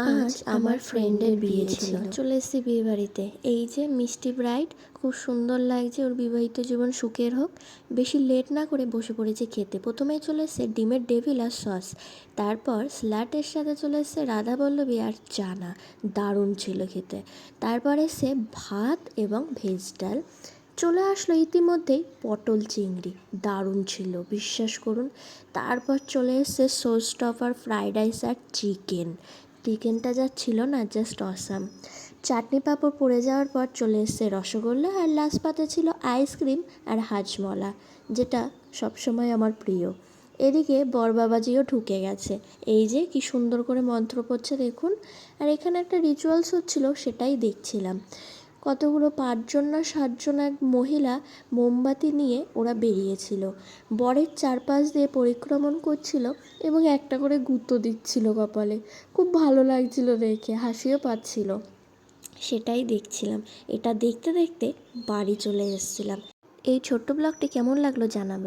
আজ আমার ফ্রেন্ডের বিয়ে ছিল। চলে এসেছি বিয়ে বাড়িতে। এই যে মিষ্টি ব্রাইড, খুব সুন্দর লাগছে। ওর বিবাহিত জীবন সুখের হোক। বেশি লেট না করে বসে পড়েছে খেতে। প্রথমেই চলে এসছে ডিমের ডেভিল আর সস, তারপর স্যালাডের সাথে চলে এসছে রাধাবল্লভী আর চানা। দারুণ ছিল খেতে। তারপর এসে ভাত এবং ভেজ ডাল। চলে আসলো ইতিমধ্যেই পটল চিংড়ি, দারুণ ছিল বিশ্বাস করুন। তারপর চলে এসছে সোস স্টফার ফ্রাইড রাইস আর চিকেনটা যা ছিল না, জাস্ট অসাম। চাটনি পাঁপড় পড়ে যাওয়ার পর চলে এসছে রসগোল্লা, আর লাস্ট পাতে ছিল আইসক্রিম আর হাজমলা, যেটা সবসময় আমার প্রিয়। এদিকে বরবাবাজিও ঢুকে গেছে। এই যে কি সুন্দর করে মন্ত্র পড়ছে দেখুন। আর এখানে একটা রিচুয়ালস হচ্ছিল, সেটাই দেখছিলাম। কতগুলো 5জন না 7জন এক মহিলা মোমবাতি নিয়ে ওরা বেরিয়েছিল, বরের চারপাশ দিয়ে পরিক্রমণ করছিল এবং একটা করে গুঁতো দিচ্ছিল কপালে। খুব ভালো লাগছিল দেখে, হাসিও পাচ্ছিল। সেটাই দেখছিলাম। এটা দেখতে দেখতে বাড়ি চলে এসেছিলাম। এই ছোট্ট ব্লগটি কেমন লাগলো জানাবেন।